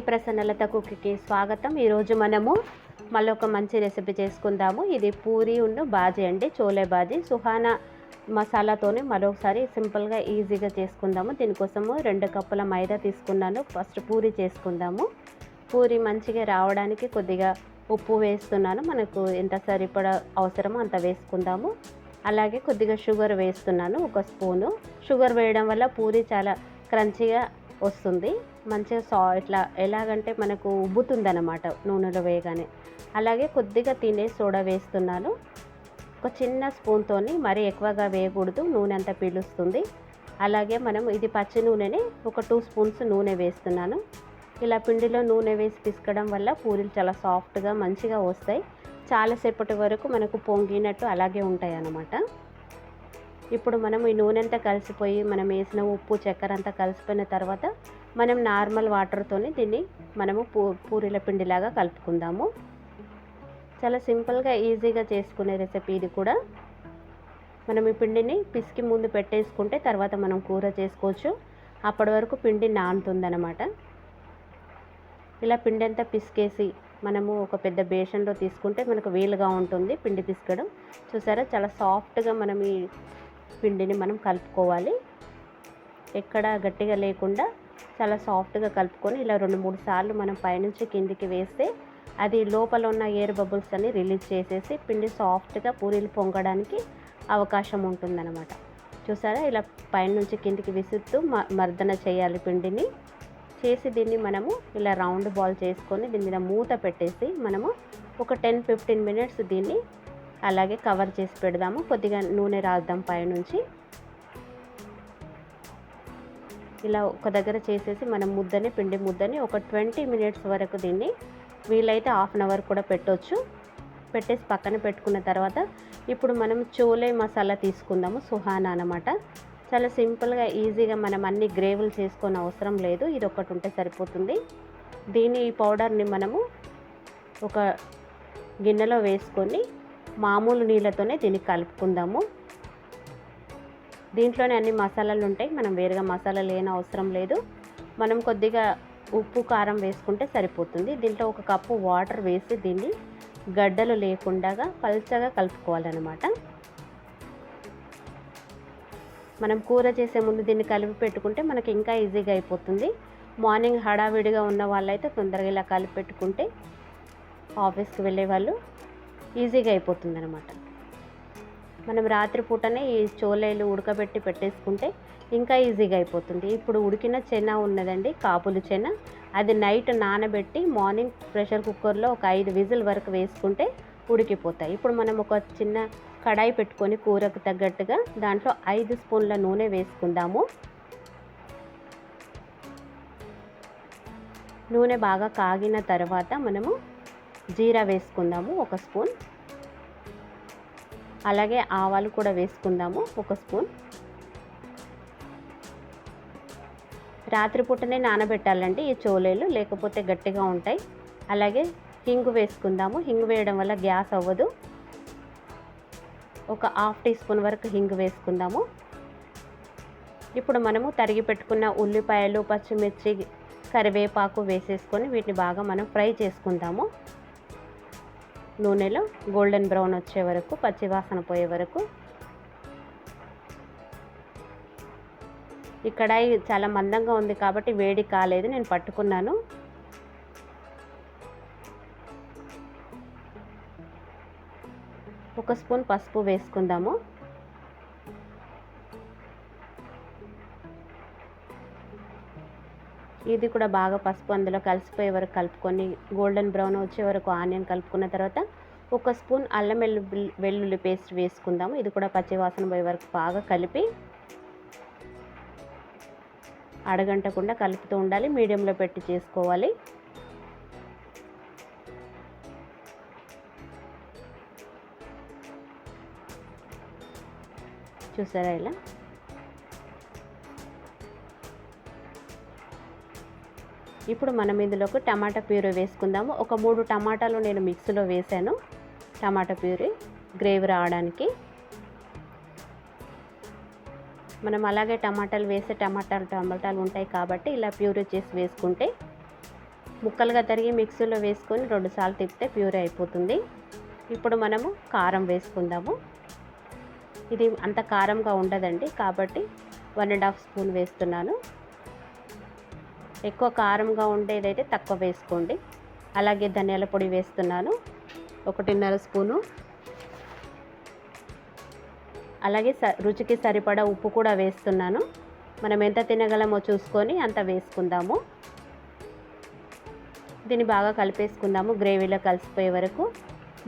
ప్రసన్నలత కుక్కి స్వాగతం. ఈరోజు మనము మళ్ళీ ఒక మంచి రెసిపీ చేసుకుందాము. ఇది పూరి ఉన్న బాజీ అండి, చోలే బాజీ. సుహానా మసాలాతోనే మరొకసారి సింపుల్గా ఈజీగా చేసుకుందాము. దీనికోసము 2 కప్పుల మైదా తీసుకున్నాను. ఫస్ట్ పూరి చేసుకుందాము. పూరి మంచిగా రావడానికి కొద్దిగా ఉప్పు వేస్తున్నాను. మనకు ఎంత సరిపడా అవసరమో అంత వేసుకుందాము. అలాగే కొద్దిగా షుగర్ వేస్తున్నాను, 1 స్పూను. షుగర్ వేయడం వల్ల పూరి చాలా క్రంచీగా వస్తుంది, మంచిగా ఇట్లా ఎలాగంటే మనకు ఉబ్బుతుందన్నమాట నూనెలో వేయగానే. అలాగే కొద్దిగా తినే సోడా వేస్తున్నాను, ఒక చిన్న స్పూన్తోని. మరీ ఎక్కువగా వేయకూడదు, నూనె అంతా పీలుస్తుంది. అలాగే మనం ఇది పచ్చి నూనెని ఒక 2 స్పూన్స్ నూనె వేస్తున్నాను. ఇలా పిండిలో నూనె వేసి పిసకడం వల్ల పూరీలు చాలా సాఫ్ట్గా మంచిగా వస్తాయి. చాలాసేపటి వరకు మనకు పొంగినట్టు అలాగే ఉంటాయి అన్నమాట. ఇప్పుడు మనం ఈ నూనె అంతా కలిసిపోయి మనం వేసిన ఉప్పు చక్కెర అంతా కలిసిపోయిన తర్వాత మనం నార్మల్ వాటర్తోని దీన్ని మనము పూరీల పిండిలాగా కలుపుకుందాము. చాలా సింపుల్గా ఈజీగా చేసుకునే రెసిపీ ఇది కూడా. మనం ఈ పిండిని పిసికి ముందు పెట్టేసుకుంటే తర్వాత మనం కూర చేసుకోవచ్చు. అప్పటి వరకు పిండి నానుతుందన్నమాట. ఇలా పిండి అంతా పిసికేసి మనము ఒక పెద్ద బేషన్లో తీసుకుంటే మనకు వీలుగా ఉంటుంది పిండి పిసకడం. చూసారా, చాలా సాఫ్ట్గా మనం ఈ పిండిని మనం కలుపుకోవాలి. ఎక్కడ గట్టిగా లేకుండా చాలా సాఫ్ట్గా కలుపుకొని ఇలా 2-3 సార్లు మనం పైనుంచి కిందికి వేస్తే అది లోపల ఉన్న ఎయిర్ బబుల్స్ అన్ని రిలీజ్ చేసేసి పిండి సాఫ్ట్గా పూరీలు పొంగడానికి అవకాశం ఉంటుందన్నమాట. చూసారా, ఇలా పైనుంచి కిందికి విసురుతూ మర్దన చేయాలి పిండిని. చేసి దీన్ని మనము ఇలా రౌండ్ బాల్ చేసుకొని దీని మీద మూత పెట్టేసి మనము ఒక 10-15 మినిట్స్ దీన్ని అలాగే కవర్ చేసి పెడదాము. కొద్దిగా నూనె రాద్దాం పైనుంచి. ఇలా ఒక దగ్గర చేసేసి మనం పిండి ముద్దని ఒక 20 మినిట్స్ వరకు దీన్ని వీలైతే 1/2 అవర్ కూడా పెట్టవచ్చు. పెట్టేసి పక్కన పెట్టుకున్న తర్వాత ఇప్పుడు మనం చోలే మసాలా తీసుకుందాము. సుహానా అన్నమాట. చాలా సింపుల్గా ఈజీగా మనం అన్ని గ్రేవీలు చేసుకొని అవసరం లేదు, ఇది ఒకటి ఉంటే సరిపోతుంది. ఈ పౌడర్ని మనము ఒక గిన్నెలో వేసుకొని మామూలు నీళ్ళతోనే దీన్ని కలుపుకుందాము. దీంట్లోనే అన్ని మసాలాలు ఉంటాయి, మనం వేరుగా మసాలాలు ఏం అవసరం లేదు. మనం కొద్దిగా ఉప్పు కారం వేసుకుంటే సరిపోతుంది. దీంట్లో 1 కప్పు వాటర్ వేసి దీన్ని గడ్డలు లేకుండా పల్చగా కలుపుకోవాలన్నమాట. మనం కూర చేసే ముందు దీన్ని కలిపి పెట్టుకుంటే మనకి ఇంకా ఈజీగా అయిపోతుంది. మార్నింగ్ హడావిడిగా ఉన్న వాళ్ళైతే తొందరగా ఇలా కలిపి పెట్టుకుంటే ఆఫీస్కి వెళ్ళే వాళ్ళు ఈజీగా అయిపోతుంది అనమాట. మనం రాత్రిపూటనే ఈ చోలేలు ఉడకబెట్టి పెట్టేసుకుంటే ఇంకా ఈజీగా అయిపోతుంది. ఇప్పుడు ఉడికిన చెన ఉన్నదండి, కాబూలి చెన. అది నైట్ నానబెట్టి మార్నింగ్ ప్రెషర్ కుక్కర్లో ఒక 5 విజిల్ వరకు వేసుకుంటే ఉడికిపోతాయి. ఇప్పుడు మనం ఒక చిన్న కడాయి పెట్టుకొని కూరకు తగ్గట్టుగా దాంట్లో 5 స్పూన్ల నూనె వేసుకుందాము. నూనె బాగా కాగిన తర్వాత మనము జీరా వేసుకుందాము 1 స్పూన్. అలాగే ఆవాలు కూడా వేసుకుందాము 1 స్పూన్. రాత్రిపూటనే నానబెట్టాలండి ఈ చోలేలు, లేకపోతే గట్టిగా ఉంటాయి. అలాగే హింగు వేసుకుందాము. హింగు వేయడం వల్ల గ్యాస్ అవ్వదు. ఒక 1/2 టీ స్పూన్ వరకు హింగు వేసుకుందాము. ఇప్పుడు మనము తరిగి పెట్టుకున్న ఉల్లిపాయలు, పచ్చిమిర్చి, కరివేపాకు వేసేసుకొని వీటిని బాగా మనం ఫ్రై చేసుకుందాము. నూనెలో గోల్డెన్ బ్రౌన్ వచ్చే వరకు, పచ్చివాసన పోయే వరకు. ఈ కడాయి చాలా మందంగా ఉంది కాబట్టి వేడి కాలేదు, నేను పట్టుకున్నాను. ఒక స్పూన్ పసుపు వేసుకుందాము. ఇది కూడా బాగా పసుపు అందులో కలిసిపోయే వరకు కలుపుకొని గోల్డెన్ బ్రౌన్ వచ్చే వరకు ఆనియన్ కలుపుకున్న తర్వాత 1 స్పూన్ అల్లం వెల్లుల్లి పేస్ట్ వేసుకుందాము. ఇది కూడా పచ్చివాసన పోయే వరకు బాగా కలిపి అడగంటకుండా కలుపుతూ ఉండాలి. మీడియంలో పెట్టి చేసుకోవాలి. చూసారా ఇలా. ఇప్పుడు మనం ఇందులోకి టమాటా ప్యూరీ వేసుకుందాము. ఒక 3 టమాటాలు నేను మిక్సీలో వేసాను, టమాటా ప్యూరీ గ్రేవీ రావడానికి. మనం అలాగే టమాటాలు వేసే టమాటాలు ఉంటాయి కాబట్టి ఇలా ప్యూరీ చేసి వేసుకుంటే ముక్కలుగా తరిగి మిక్సీలో వేసుకొని 2 సార్లు తిప్పితే ప్యూరీ అయిపోతుంది. ఇప్పుడు మనము కారం వేసుకుందాము. ఇది అంత కారంగా ఉండదండి, కాబట్టి 1½ స్పూన్ వేస్తున్నాను. ఎక్కువ కారంగా ఉండేదైతే తక్కువ వేసుకోండి. అలాగే ధనియాల పొడి వేస్తున్నాను 1½ స్పూను. అలాగే రుచికి సరిపడా ఉప్పు కూడా వేస్తున్నాను. మనం ఎంత తినగలమో చూసుకొని అంత వేసుకుందాము. దీన్ని బాగా కలిపేసుకుందాము గ్రేవీలో కలిసిపోయే వరకు.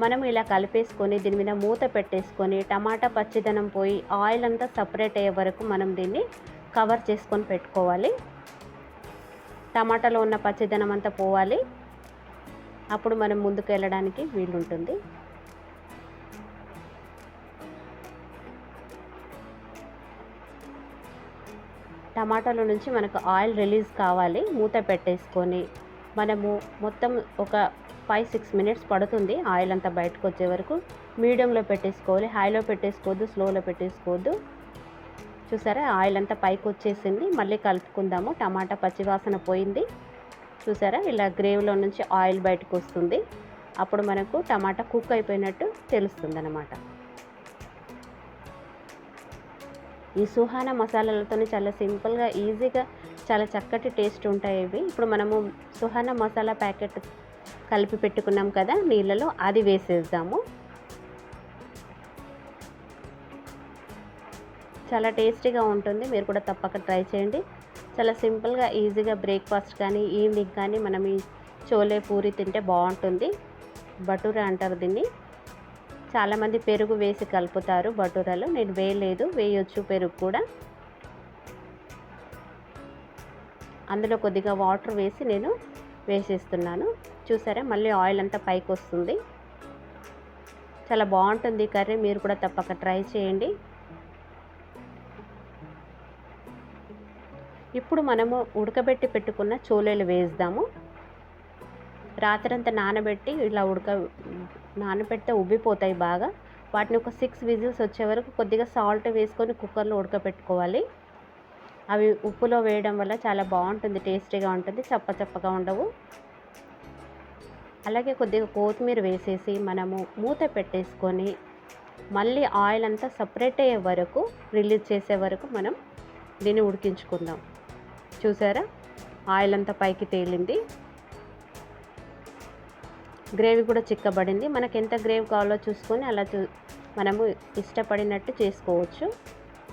మనం ఇలా కలిపేసుకొని దీని మీద మూత పెట్టేసుకొని టమాటా పచ్చిదనం పోయి ఆయిల్ అంతా సపరేట్ అయ్యే వరకు మనం దీన్ని కవర్ చేసుకొని పెట్టుకోవాలి. టమాటాలో ఉన్న పచ్చిదనం అంతా పోవాలి, అప్పుడు మనం ముందుకు వెళ్ళడానికి వీలుంటుంది. టమాటాలో నుంచి మనకు ఆయిల్ రిలీజ్ కావాలి. మూత పెట్టేసుకొని మనము మొత్తం ఒక 5-6 మినిట్స్ పడుతుంది ఆయిల్ అంతా బయటకు వచ్చే వరకు. మీడియంలో పెట్టేసుకోవాలి, హైలో పెట్టేసుకోవద్దు, స్లోలో పెట్టేసుకోవద్దు. చూసారా ఆయిల్ అంతా పైకి వచ్చేసింది. మళ్ళీ కలుపుకుందాము. టమాటా పచ్చివాసన పోయింది. చూసారా ఇలా గ్రేవీలో నుంచి ఆయిల్ బయటకు వస్తుంది. అప్పుడు మనకు టమాటా కుక్ అయిపోయినట్టు తెలుస్తుంది అన్నమాట. ఈ సుహానా మసాలాలతో చాలా సింపుల్గా ఈజీగా చాలా చక్కటి టేస్ట్ ఉంటాయి ఇవి. ఇప్పుడు మనము సుహానా మసాలా ప్యాకెట్ కలిపి పెట్టుకున్నాం కదా నీళ్ళలో, అది వేసేద్దాము. చాలా టేస్టీగా ఉంటుంది, మీరు కూడా తప్పక ట్రై చేయండి. చాలా సింపుల్గా ఈజీగా బ్రేక్ఫాస్ట్ కానీ ఈవినింగ్ కానీ మనం ఈ చోలే పూరి తింటే బాగుంటుంది. బటూరా అంటారు దీన్ని. చాలామంది పెరుగు వేసి కలుపుతారు బటూరాలో, నేను వేయలేదు, వేయొచ్చు పెరుగు కూడా. అందులో కొద్దిగా వాటర్ వేసి నేను వేసేస్తున్నాను. చూసారా మళ్ళీ ఆయిల్ అంతా పైకి వస్తుంది. చాలా బాగుంటుంది కర్రీ, మీరు కూడా తప్పక ట్రై చేయండి. ఇప్పుడు మనము ఉడకబెట్టి పెట్టుకున్న చోలేలు వేద్దాము. రాత్రంతా నానబెట్టి ఇలా నానబెడితే ఉబ్బిపోతాయి బాగా. వాటిని ఒక 6 విజిల్స్ వచ్చే వరకు కొద్దిగా సాల్ట్ వేసుకొని కుక్కర్లో ఉడకబెట్టుకోవాలి. అవి ఉప్పులో వేయడం వల్ల చాలా బాగుంటుంది, టేస్టీగా ఉంటుంది, చప్పచప్పగా ఉండవు. అలాగే కొద్దిగా కొత్తిమీర వేసేసి మనము మూత పెట్టేసుకొని మళ్ళీ ఆయిల్ అంతా సపరేట్ అయ్యే వరకు, రిలీజ్ చేసే వరకు మనం దీన్ని ఉడికించుకుందాం. చూసారా ఆయిల్ అంతా పైకి తేలింది. గ్రేవీ కూడా చిక్కబడింది. మనకు ఎంత గ్రేవీ కావాలో చూసుకొని అలా మనము ఇష్టపడినట్టు చేసుకోవచ్చు.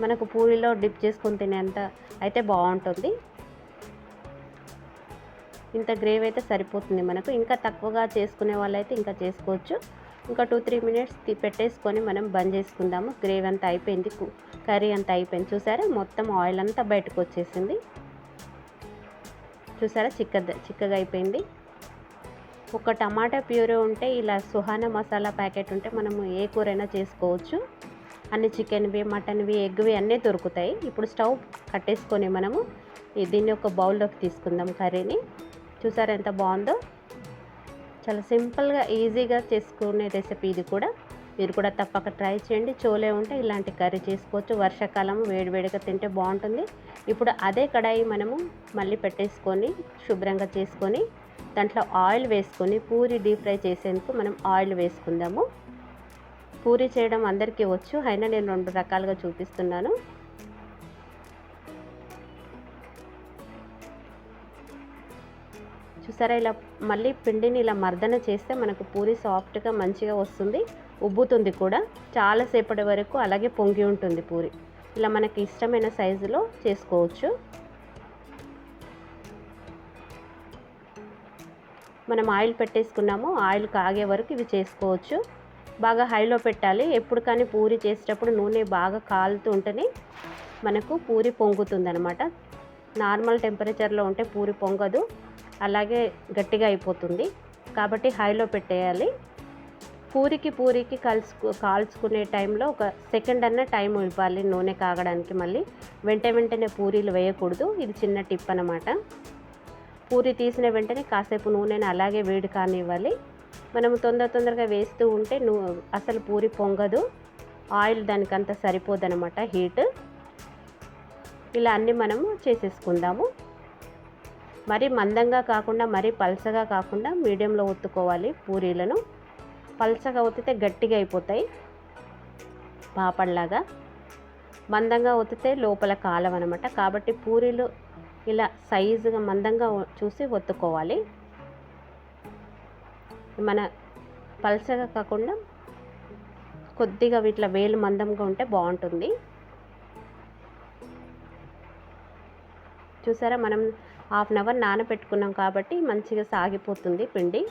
మనకు పూరీలో డిప్ చేసుకొని తినేంత అయితే బాగుంటుంది. ఇంత గ్రేవీ అయితే సరిపోతుంది మనకు. ఇంకా తక్కువగా చేసుకునే వాళ్ళైతే ఇంకా చేసుకోవచ్చు. ఇంకా 2-3 మినిట్స్ పెట్టేసుకొని మనం బంద్ చేసుకుందాము. గ్రేవీ అంతా అయిపోయింది, కర్రీ అంతా అయిపోయింది. చూసారా మొత్తం ఆయిల్ అంతా బయటకు వచ్చేసింది. చూసారా చిక్కగా అయిపోయింది. ఒక టమాటా ప్యూరీ ఉంటే, ఇలా సుహానా మసాలా ప్యాకెట్ ఉంటే మనము ఏ కూరైనా చేసుకోవచ్చు. అన్ని చికెన్వి, మటన్వి, ఎగ్వి అన్నీ దొరుకుతాయి. ఇప్పుడు స్టవ్ కట్టేసుకొని మనము దీన్ని ఒక బౌల్లోకి తీసుకుందాం కర్రీని. చూసారా ఎంత బాగుందో. చాలా సింపుల్గా ఈజీగా చేసుకునే రెసిపీ ఇది కూడా. మీరు కూడా తప్పక ట్రై చేయండి. చోలే ఉంటే ఇలాంటి కర్రీ చేసుకోవచ్చు. వర్షాకాలం వేడివేడిగా తింటే బాగుంటుంది. ఇప్పుడు అదే కడాయి మనము మళ్ళీ పెట్టేసుకొని శుభ్రంగా చేసుకొని దాంట్లో ఆయిల్ వేసుకొని పూరి డీప్ ఫ్రై చేసేందుకు మనం ఆయిల్ వేసుకుందాము. పూరి చేయడం అందరికీ వచ్చు, అయినా నేను 2 రకాలుగా చూపిస్తున్నాను. చూసారా ఇలా మళ్ళీ పిండిని ఇలా మర్దన చేస్తే మనకు పూరి సాఫ్ట్గా మంచిగా వస్తుంది, ఉబ్బుతుంది కూడా. చాలాసేపటి వరకు అలాగే పొంగి ఉంటుంది పూరి. ఇలా మనకి ఇష్టమైన సైజులో చేసుకోవచ్చు. మనం ఆయిల్ పెట్టేసుకున్నాము, ఆయిల్ కాగే వరకు ఇవి చేసుకోవచ్చు. బాగా హైలో పెట్టాలి. ఎప్పుడు కానీ పూరి చేసేటప్పుడు నూనె బాగా కాలుతూ ఉంటేనే మనకు పూరి పొంగుతుంది అనమాట. నార్మల్ టెంపరేచర్లో ఉంటే పూరి పొంగదు, అలాగే గట్టిగా అయిపోతుంది. కాబట్టి హైలో పెట్టేయాలి. పూరికి కాల్చుకునే టైంలో ఒక సెకండ్ అన్న టైం ఇవ్వాలి నూనె కాగడానికి. మళ్ళీ వెంటనే పూరీలు వేయకూడదు. ఇది చిన్న టిప్ అన్నమాట. పూరి తీసిన వెంటనే కాసేపు నూనెని అలాగే వేడి కానివ్వాలి. మనము తొందరగా వేస్తూ ఉంటే అసలు పూరి పొంగదు, ఆయిల్ దానికంత సరిపోదన్నమాట హీట్. ఇలా అన్నీ మనము చేసేసుకుందాము. మరీ మందంగా కాకుండా మరీ పల్చగా కాకుండా మీడియంలో ఒత్తుకోవాలి పూరీలను. పల్చగా ఒత్తితే గట్టిగా అయిపోతాయి పాపడ్లాగా, మందంగా ఒత్తితే లోపల కాలవన్నమాట. కాబట్టి పూరీలు ఇలా సైజుగా మందంగా చూసి ఒత్తుకోవాలి. మన పల్చగా కాకుండా కొద్దిగా వీటిలో వేలు మందంగా ఉంటే బాగుంటుంది. చూసారా, మనం హాఫ్ అన్ అవర్ నానబెట్టుకున్నాం కాబట్టి మంచిగా సాగిపోతుంది పిండి.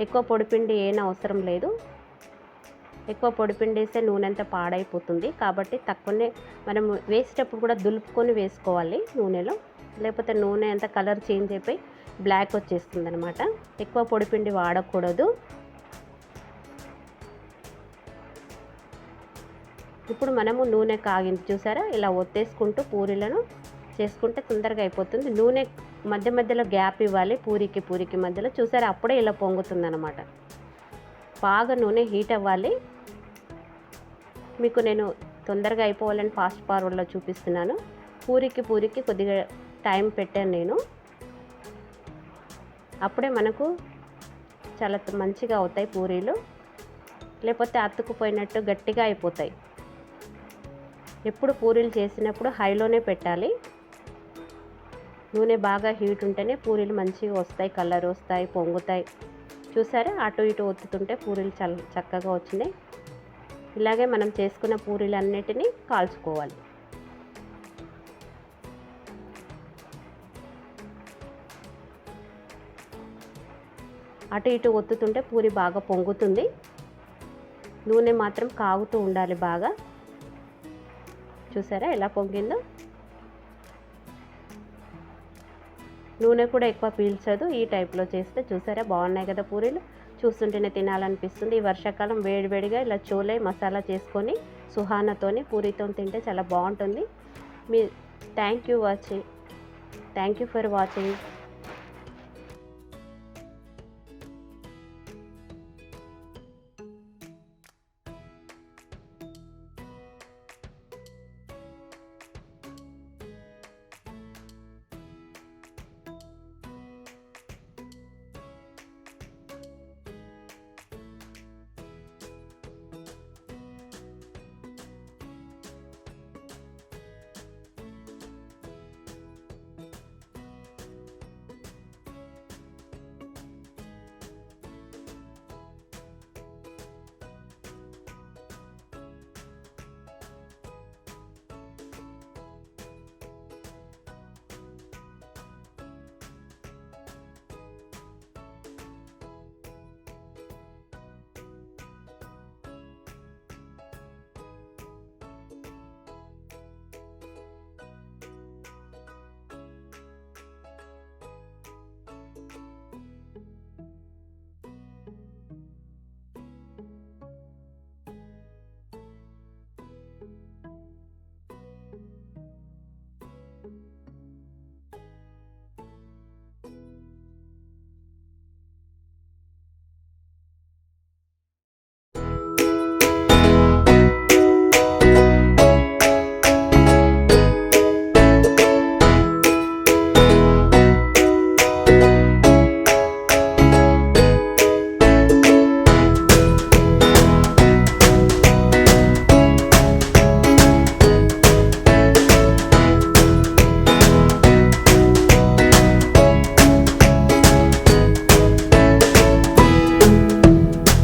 ఎక్కువ పొడిపిండి ఏం అవసరం లేదు. ఎక్కువ పొడిపిండి వేస్తే నూనె అంతా పాడైపోతుంది. కాబట్టి తక్కువనే మనం వేసేటప్పుడు కూడా దులుపుకొని వేసుకోవాలి నూనెలో, లేకపోతే నూనె అంతా కలర్ చేంజ్ అయిపోయి బ్లాక్ వచ్చేస్తుంది అనమాట. ఎక్కువ పొడిపిండి వాడకూడదు. ఇప్పుడు మనము నూనె కాగింది చూసారా, ఇలా ఒత్తేసుకుంటూ పూరీలను చేసుకుంటే తొందరగా అయిపోతుంది. నూనె మధ్య మధ్యలో గ్యాప్ ఇవ్వాలి పూరికి మధ్యలో. చూసారా, అప్పుడే ఇలా పొంగుతుంది అనమాట. బాగా నూనె హీట్ అవ్వాలి. మీకు నేను తొందరగా అయిపోవాలని ఫాస్ట్ ఫార్వర్డ్లో చూపిస్తున్నాను. పూరికి కొద్దిగా టైం పెట్టాను నేను. అప్పుడే మనకు చాలా మంచిగా అవుతాయి పూరీలు, లేకపోతే అతుక్కుపోయినట్టు గట్టిగా అయిపోతాయి. ఎప్పుడు పూరీలు చేసినప్పుడు హైలోనే పెట్టాలి. నూనె బాగా హీట్ ఉంటేనే పూరీలు మంచిగా వస్తాయి, కలర్ వస్తాయి, పొంగుతాయి. చూసారా, అటు ఇటు ఒత్తుతుంటే పూరీలు చక్కగా వచ్చినాయి. ఇలాగే మనం చేసుకున్న పూరీలన్నిటినీ కాల్చుకోవాలి. అటు ఇటు ఒత్తుతుంటే పూరి బాగా పొంగుతుంది. నూనె మాత్రం కాగుతూ ఉండాలి బాగా. చూసారా ఎలా పొంగిందో. నూనె కూడా ఎక్కువ పీల్చదు ఈ టైప్లో చేస్తే. చూసారా, బాగున్నాయి కదా పూరీలు. చూస్తుంటేనే తినాలనిపిస్తుంది. ఈ వర్షాకాలం వేడివేడిగా ఇలా చోలే మసాలా చేసుకొని సుహానాతోని పూరితో తింటే చాలా బాగుంటుంది. Thank you for watching.